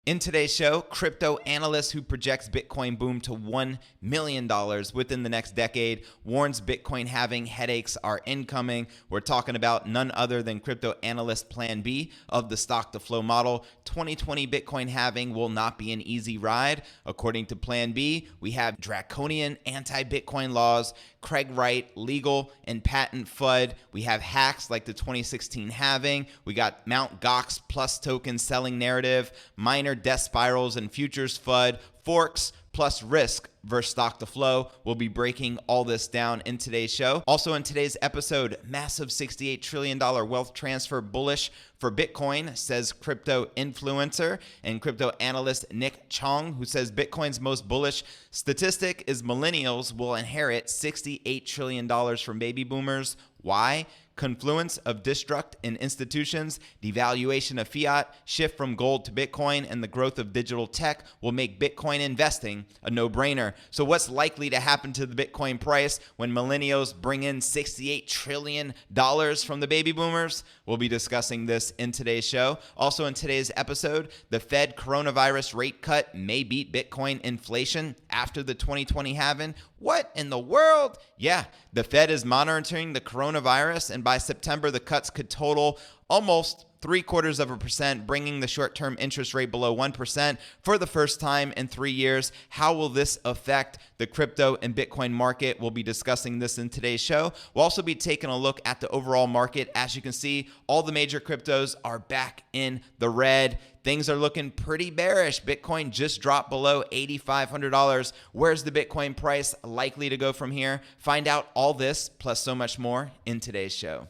In today's show, crypto analyst who projects Bitcoin boom to $1 million within the next decade, warns Bitcoin halving headaches are incoming. We're talking about none other than crypto analyst PlanB of the stock to flow model. 2020 Bitcoin halving will not be an easy ride. According to PlanB, we have draconian anti-Bitcoin laws, Craig Wright legal and patent FUD. We have hacks like the 2016 halving. We got MtGox plus token selling narrative, minor death spirals and futures FUD, forks plus risk versus stock to flow. We'll be breaking all this down in today's show. Also in today's episode, massive $68 trillion wealth transfer bullish for Bitcoin, says crypto influencer and crypto analyst Nick Chong, who says Bitcoin's most bullish statistic is millennials will inherit $68 trillion from baby boomers. Why? Confluence of destruct in institutions, devaluation of fiat, shift from gold to Bitcoin, and the growth of digital tech will make Bitcoin investing a no-brainer. So what's likely to happen to the Bitcoin price when millennials bring in $68 trillion from the baby boomers? We'll be discussing this in today's show. Also in today's episode, the Fed coronavirus rate cut may beat Bitcoin inflation after the 2020 halving. What in the world? Yeah, the Fed is monitoring the coronavirus, and by September, the cuts could total almost 0.75%, bringing the short-term interest rate below 1% for the first time in 3 years. How will this affect the crypto and Bitcoin market? We'll be discussing this in today's show. We'll also be taking a look at the overall market. As you can see, all the major cryptos are back in the red. Things are looking pretty bearish. Bitcoin just dropped below $8,500. Where's the Bitcoin price likely to go from here? Find out all this plus so much more in today's show.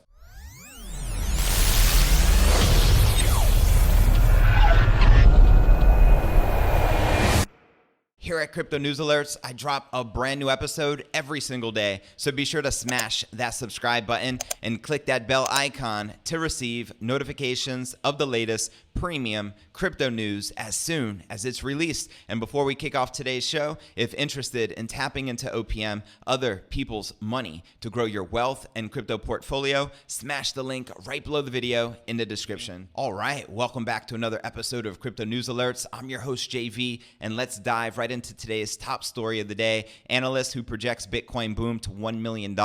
Here at Crypto News Alerts, I drop a brand new episode every single day, so be sure to smash that subscribe button and click that bell icon to receive notifications of the latest premium crypto news as soon as it's released. And before we kick off today's show, if interested in tapping into OPM, other people's money, to grow your wealth and crypto portfolio, smash the link right below the video in the description. All right, welcome back to another episode of Crypto News Alerts. I'm your host, JV, and let's dive right into today's top story of the day. Analyst who projects Bitcoin boom to $1 million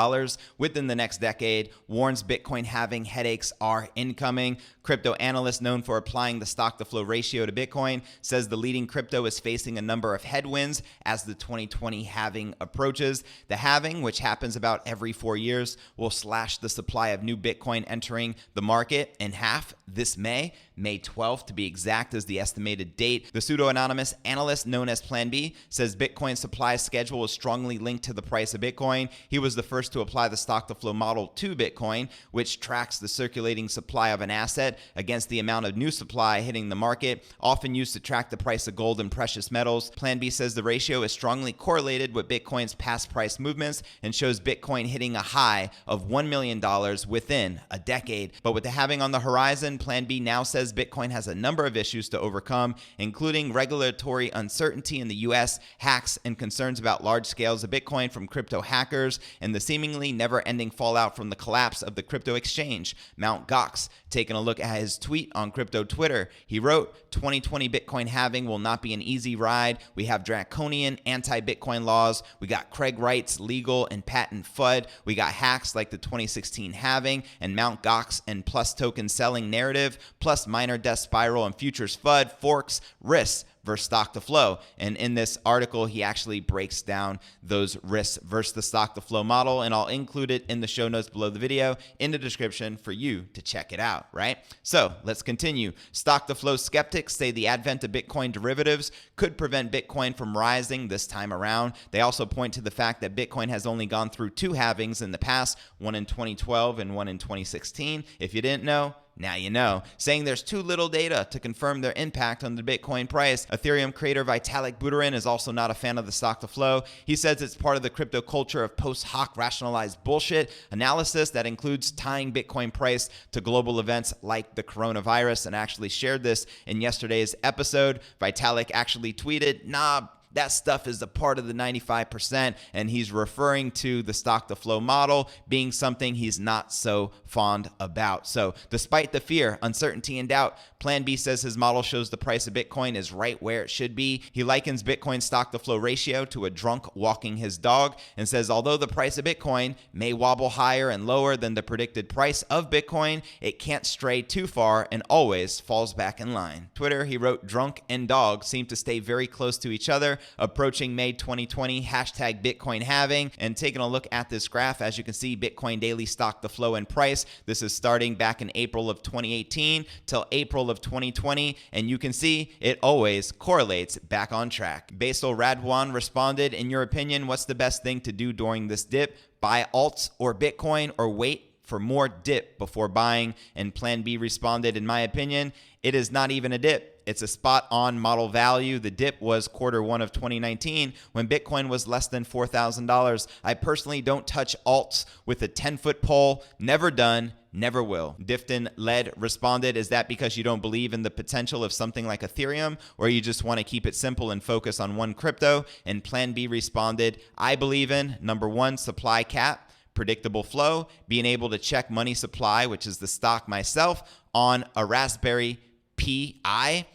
within the next decade warns Bitcoin halving headaches are incoming. Crypto analyst known for applying the stock to flow ratio to Bitcoin says the leading crypto is facing a number of headwinds as the 2020 halving approaches. The halving, which happens about every 4 years, will slash the supply of new Bitcoin entering the market in half this May 12th to be exact is the estimated date. The pseudonymous analyst known as PlanB says Bitcoin's supply schedule is strongly linked to the price of Bitcoin. He was the first to apply the stock to flow model to Bitcoin, which tracks the circulating supply of an asset against the amount of new supply hitting the market, often used to track the price of gold and precious metals. PlanB says the ratio is strongly correlated with Bitcoin's past price movements and shows Bitcoin hitting a high of $1 million within a decade. But with the halving on the horizon, PlanB now says Bitcoin has a number of issues to overcome, including regulatory uncertainty in the US, hacks and concerns about large scales of Bitcoin from crypto hackers, and the seemingly never-ending fallout from the collapse of the crypto exchange. MtGox taking a look at his tweet on crypto Twitter. He wrote, 2020 Bitcoin halving will not be an easy ride. We have draconian anti-Bitcoin laws. We got Craig Wright's legal and patent FUD. We got hacks like the 2016 halving and MtGox and plus token selling narrative, plus minor death spiral and futures FUD, forks, risks versus stock to flow. And in this article, he actually breaks down those risks versus the stock to flow model, and I'll include it in the show notes below the video in the description for you to check it out, right? So let's continue. Stock to flow skeptics say the advent of Bitcoin derivatives could prevent Bitcoin from rising this time around. They also point to the fact that Bitcoin has only gone through 2 halvings in the past, one in 2012 and one in 2016. If you didn't know, now you know, saying there's too little data to confirm their impact on the Bitcoin price. Ethereum creator Vitalik Buterin is also not a fan of the stock to flow. He says it's part of the crypto culture of post hoc rationalized bullshit analysis that includes tying Bitcoin price to global events like the coronavirus, and actually shared this in yesterday's episode. Vitalik actually tweeted, nah, That stuff is a part of the 95%, and he's referring to the stock to flow model being something he's not so fond about. So despite the fear, uncertainty, and doubt, PlanB says his model shows the price of Bitcoin is right where it should be. He likens Bitcoin stock to flow ratio to a drunk walking his dog and says although the price of Bitcoin may wobble higher and lower than the predicted price of Bitcoin, it can't stray too far and always falls back in line. Twitter, he wrote, drunk and dog seem to stay very close to each other, approaching May 2020, hashtag Bitcoin halving. And taking a look at this graph, as you can see, Bitcoin daily stock to flow and price. This is starting back in April of 2018 till April of 2020, and you can see it always correlates back on track. Basil Radwan responded, in your opinion, what's the best thing to do during this dip? Buy alts or Bitcoin or wait for more dip before buying? And PlanB responded, in my opinion, it is not even a dip. It's a spot on model value. The dip was Q1 of 2019 when Bitcoin was less than $4,000. I personally don't touch alts with a 10-foot pole. Never done. Never will. Difton Led responded, is that because you don't believe in the potential of something like Ethereum, or you just want to keep it simple and focus on one crypto? And PlanB responded, I believe in, number one, supply cap, predictable flow, being able to check money supply, which is the stock myself, on a Raspberry Pi.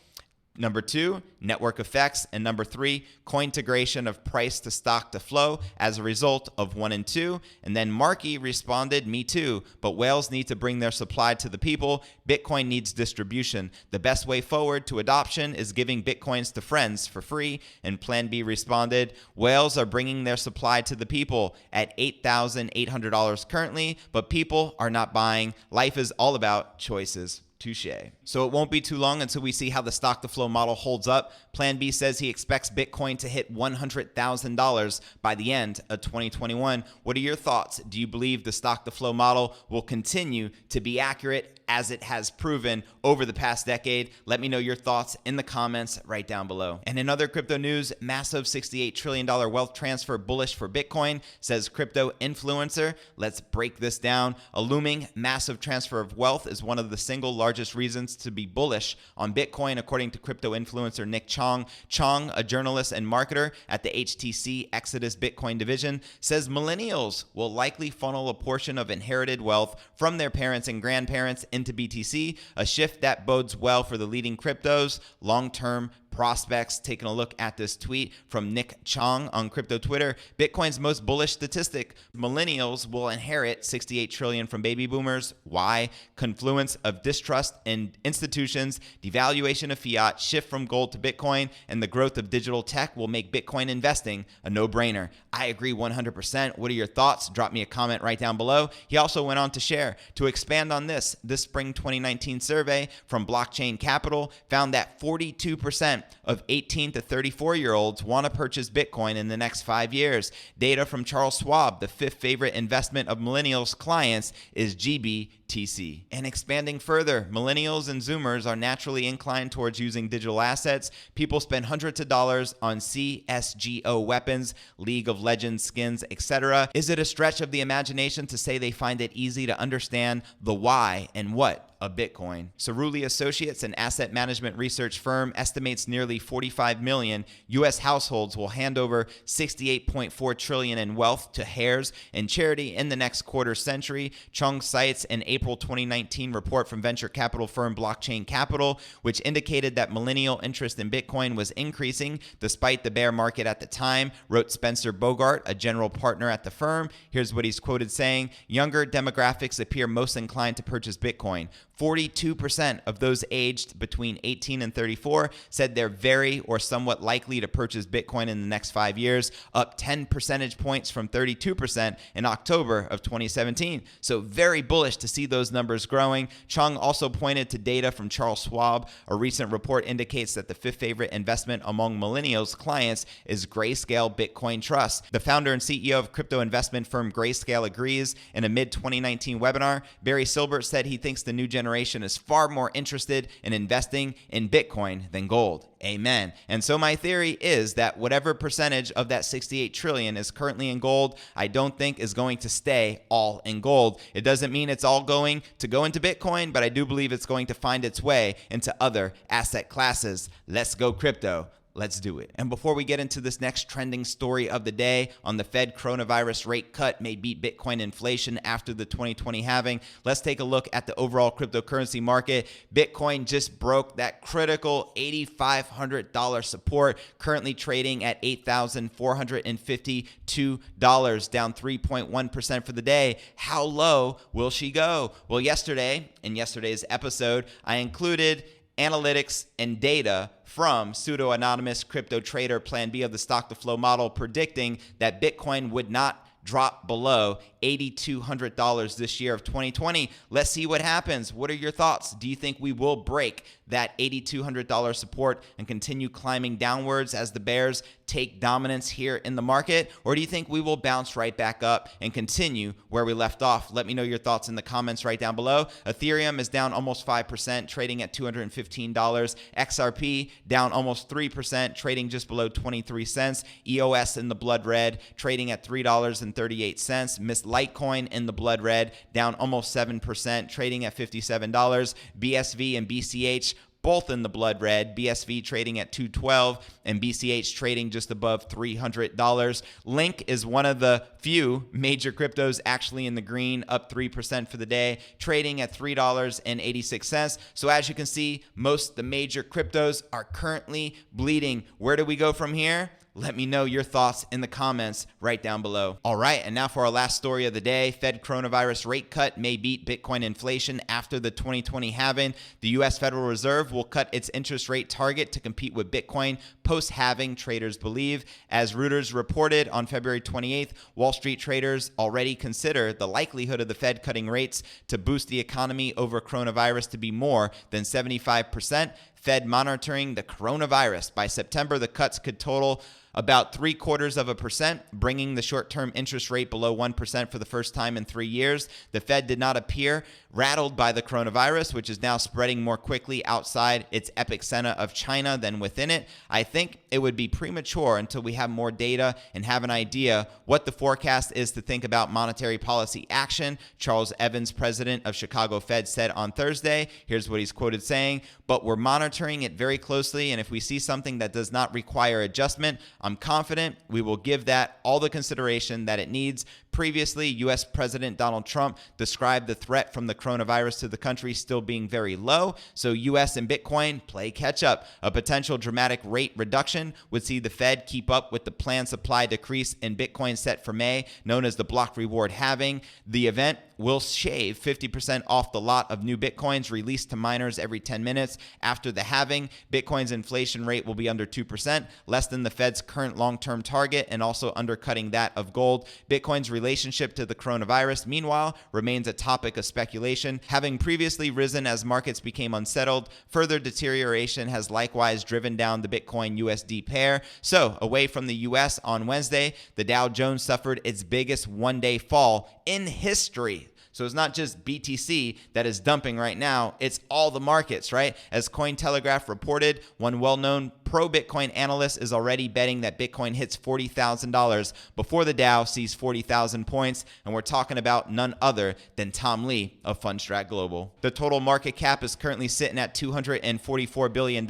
Number two, network effects. And number three, cointegration of price to stock to flow as a result of 1 and 2. And then Marky responded, me too, but whales need to bring their supply to the people. Bitcoin needs distribution. The best way forward to adoption is giving Bitcoins to friends for free. And PlanB responded, whales are bringing their supply to the people at $8,800 currently, but people are not buying. Life is all about choices. Touche. So it won't be too long until we see how the stock to flow model holds up. PlanB says he expects Bitcoin to hit $100,000 by the end of 2021. What are your thoughts? Do you believe the stock to flow model will continue to be accurate as it has proven over the past decade? Let me know your thoughts in the comments right down below. And in other crypto news, massive $68 trillion wealth transfer bullish for Bitcoin, says crypto influencer. Let's break this down. A looming massive transfer of wealth is one of the single largest reasons to be bullish on Bitcoin, according to crypto influencer Nick Chong. Chong, a journalist and marketer at the HTC Exodus Bitcoin division, says millennials will likely funnel a portion of inherited wealth from their parents and grandparents into BTC, a shift that bodes well for the leading cryptos long-term prospects. Taking a look at this tweet from Nick Chong on crypto Twitter, Bitcoin's most bullish statistic, millennials will inherit $68 trillion from baby boomers. Why? Confluence of distrust in institutions, devaluation of fiat, shift from gold to Bitcoin, and the growth of digital tech will make Bitcoin investing a no-brainer. I agree 100%. What are your thoughts? Drop me a comment right down below. He also went on to share, to expand on this spring 2019 survey from Blockchain Capital found that 42% of 18 to 34-year-olds want to purchase Bitcoin in the next 5 years. Data from Charles Schwab, the fifth favorite investment of millennials clients, is GBTC. And expanding further, millennials and Zoomers are naturally inclined towards using digital assets. People spend hundreds of dollars on CSGO weapons, League of Legends skins, etc. Is it a stretch of the imagination to say they find it easy to understand the why and what of Bitcoin? Cerulli Associates, an asset management research firm, estimates nearly 45 million U.S. households will hand over 68.4 trillion in wealth to heirs and charity in the next quarter century. Chung cites an April 2019 report from venture capital firm Blockchain Capital, which indicated that millennial interest in Bitcoin was increasing despite the bear market at the time, wrote Spencer Bogart, a general partner at the firm. Here's what he's quoted saying, younger demographics appear most inclined to purchase Bitcoin. 42% of those aged between 18 and 34 said they're very or somewhat likely to purchase Bitcoin in the next 5 years, up 10 percentage points from 32% in October of 2017. So very bullish to see those numbers growing. Chung also pointed to data from Charles Schwab. A recent report indicates that the fifth favorite investment among millennials clients is Grayscale Bitcoin Trust. The founder and CEO of crypto investment firm Grayscale agrees. In a mid-2019 webinar, Barry Silbert said he thinks the new generation is far more interested in investing in Bitcoin than gold. Amen. And so my theory is that whatever percentage of that 68 trillion is currently in gold, I don't think is going to stay all in gold. It doesn't mean it's all going to go into Bitcoin, but I do believe it's going to find its way into other asset classes. Let's go crypto. Let's do it. And before we get into this next trending story of the day on the Fed coronavirus rate cut may beat Bitcoin inflation after the 2020 halving, let's take a look at the overall cryptocurrency market. Bitcoin just broke that critical $8,500 support, currently trading at $8,452, down 3.1% for the day. How low will she go? Well, yesterday, in yesterday's episode, I included analytics and data from pseudonymous crypto trader PlanB of the stock to flow model predicting that Bitcoin would not drop below $8,200 this year of 2020. Let's see what happens. What are your thoughts? Do you think we will break that $8,200 support and continue climbing downwards as the bears take dominance here in the market? Or do you think we will bounce right back up and continue where we left off? Let me know your thoughts in the comments right down below. Ethereum is down almost 5%, trading at $215. XRP down almost 3%, trading just below 23 cents. EOS in the blood red, trading at $3.38. Miss Litecoin in the blood red, down almost 7%, trading at $57. BSV and BCH both in the blood red, BSV trading at $212 and BCH trading just above $300. Link is one of the few major cryptos actually in the green, up 3% for the day, trading at $3.86. So as you can see, most of the major cryptos are currently bleeding. Where do we go from here? Let me know your thoughts in the comments right down below. All right, and now for our last story of the day. Fed coronavirus rate cut may beat Bitcoin inflation after the 2020 halving. The U.S. Federal Reserve will cut its interest rate target to compete with Bitcoin post-halving, traders believe. As Reuters reported on February 28th, Wall Street traders already consider the likelihood of the Fed cutting rates to boost the economy over coronavirus to be more than 75%. Fed monitoring the coronavirus. By September, the cuts could total about 0.75%, bringing the short-term interest rate below 1% for the first time in 3 years. The Fed did not appear rattled by the coronavirus, which is now spreading more quickly outside its epicenter of China than within it. I think it would be premature until we have more data and have an idea what the forecast is to think about monetary policy action. Charles Evans, president of Chicago Fed, said on Thursday, here's what he's quoted saying, "But we're monitoring it very closely, and if we see something that does not require adjustment, I'm confident we will give that all the consideration that it needs." Previously, U.S. President Donald Trump described the threat from the coronavirus to the country still being very low, so U.S. and Bitcoin play catch up. A potential dramatic rate reduction would see the Fed keep up with the planned supply decrease in Bitcoin set for May, known as the block reward halving. The event will shave 50% off the lot of new Bitcoins released to miners every 10 minutes. After the halving, Bitcoin's inflation rate will be under 2%, less than the Fed's current long-term target and also undercutting that of gold. Bitcoin's relationship to the coronavirus, meanwhile, remains a topic of speculation. Having previously risen as markets became unsettled, further deterioration has likewise driven down the Bitcoin USD pair. So, away from the US on Wednesday, the Dow Jones suffered its biggest one-day fall in history. So it's not just BTC that is dumping right now, it's all the markets, right? As Cointelegraph reported, one well-known pro-Bitcoin analyst is already betting that Bitcoin hits $40,000 before the Dow sees 40,000 points, and we're talking about none other than Tom Lee of Fundstrat Global. The total market cap is currently sitting at $244 billion,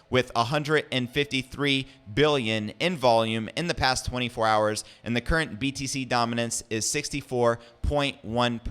with $153 billion in volume in the past 24 hours, and the current BTC dominance is 64.1%.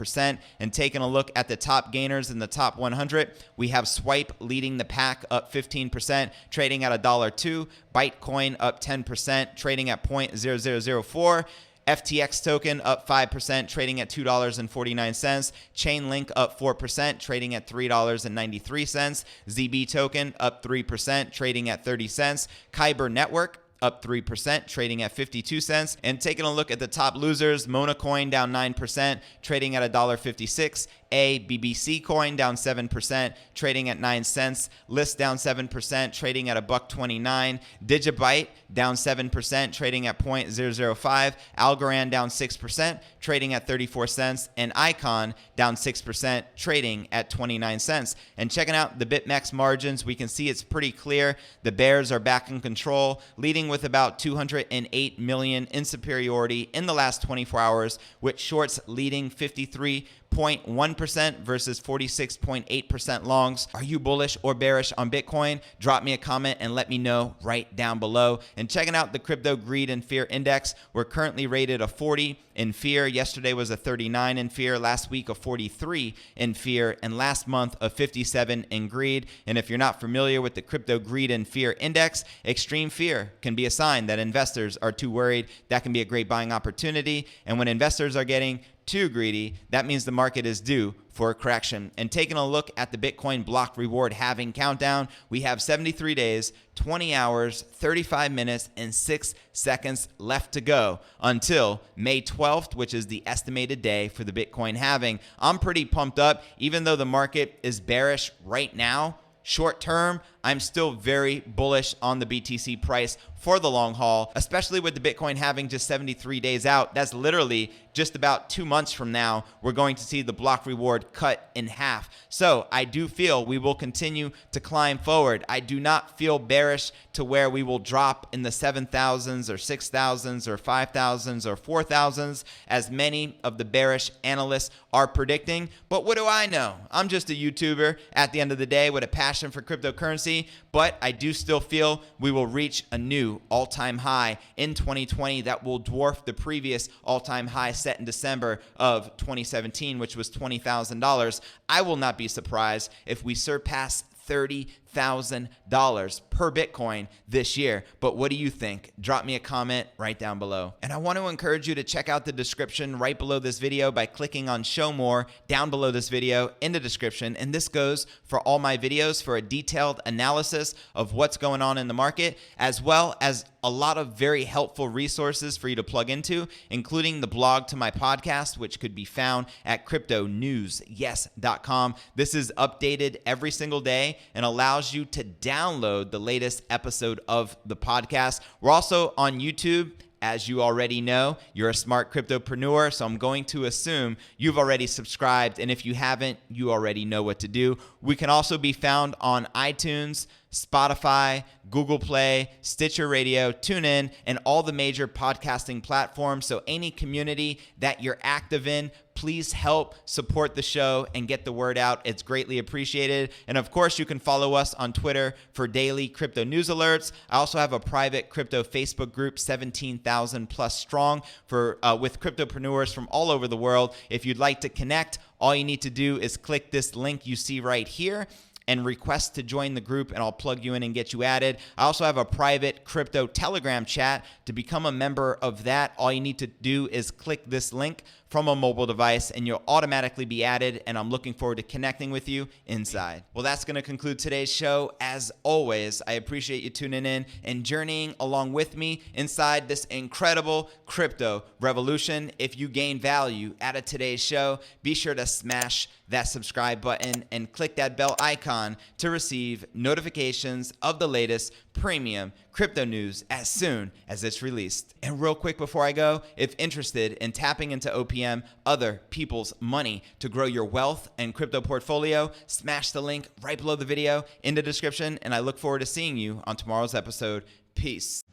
And taking a look at the top gainers in the top 100, we have Swipe leading the pack, up 15%, trading at $1.02. Bytecoin up 10%, trading at 0.0004. FTX token up 5%, trading at $2.49. Chainlink up 4%, trading at $3.93. ZB token up 3%, trading at 30 cents. Kyber Network up 3%, trading at 52 cents. And taking a look at the top losers, Monacoin down 9%, trading at $1.56. BBC coin down 7%, trading at 9 cents. List down 7%, trading at $1.29. Digibyte down 7%, trading at 0.005. Algorand down 6%, trading at 34 cents. And Icon down 6%, trading at 29 cents. And checking out the BitMEX margins, we can see it's pretty clear. The bears are back in control, leading with about 208 million in superiority in the last 24 hours, with shorts leading 53 0.1% versus 46.8% longs. Are you bullish or bearish on Bitcoin? Drop me a comment and let me know right down below. And checking out the crypto greed and fear index, we're currently rated a 40 in fear. Yesterday was a 39 in fear. Last week a 43 in fear, and last month a 57 in greed. And if you're not familiar with the crypto greed and fear index, extreme fear can be a sign that investors are too worried. That can be a great buying opportunity. And when investors are getting too greedy, that means the market is due for a correction. And taking a look at the Bitcoin block reward halving countdown, we have 73 days, 20 hours, 35 minutes, and 6 seconds left to go until May 12th, which is the estimated day for the Bitcoin halving. I'm pretty pumped up, even though the market is bearish right now. Short term, I'm still very bullish on the BTC price for the long haul, especially with the Bitcoin having just 73 days out. That's literally just about 2 months from now, we're going to see the block reward cut in half. So I do feel we will continue to climb forward. I do not feel bearish to where we will drop in the 7,000s or 6,000s or 5,000s or 4,000s, as many of the bearish analysts are predicting. But what do I know? I'm just a YouTuber at the end of the day with a passion for cryptocurrency, but I do still feel we will reach a new all-time high in 2020 that will dwarf the previous all-time high set in December of 2017, which was $20,000. I will not be surprised if we surpass $30,000 per Bitcoin this year. But what do you think? Drop me a comment right down below. And I want to encourage you to check out the description right below this video by clicking on show more down below this video in the description. And this goes for all my videos for a detailed analysis of what's going on in the market, as well as a lot of very helpful resources for you to plug into, including the blog to my podcast, which could be found at cryptonewsyes.com. This is updated every single day and allows you to download the latest episode of the podcast. We're also on YouTube. As you already know, you're a smart cryptopreneur, so I'm going to assume you've already subscribed, and if you haven't, you already know what to do. We can also be found on iTunes, Spotify, Google Play, Stitcher Radio, TuneIn, and all the major podcasting platforms. So any community that you're active in, please help support the show and get the word out. It's greatly appreciated. And of course, you can follow us on Twitter for daily crypto news alerts. I also have a private crypto Facebook group, 17,000 plus strong, with cryptopreneurs from all over the world. If you'd like to connect, all you need to do is click this link you see right here and request to join the group, and I'll plug you in and get you added. I also have a private crypto Telegram chat. To become a member of that, all you need to do is click this link from a mobile device and you'll automatically be added, and I'm looking forward to connecting with you inside. Well, that's going to conclude today's show. As always, I appreciate you tuning in and journeying along with me inside this incredible crypto revolution. If you gain value out of today's show, be sure to smash that subscribe button and click that bell icon to receive notifications of the latest premium crypto news as soon as it's released. And real quick before I go, if interested in tapping into OPM, other people's money, to grow your wealth and crypto portfolio, smash the link right below the video in the description, and I look forward to seeing you on tomorrow's episode. Peace.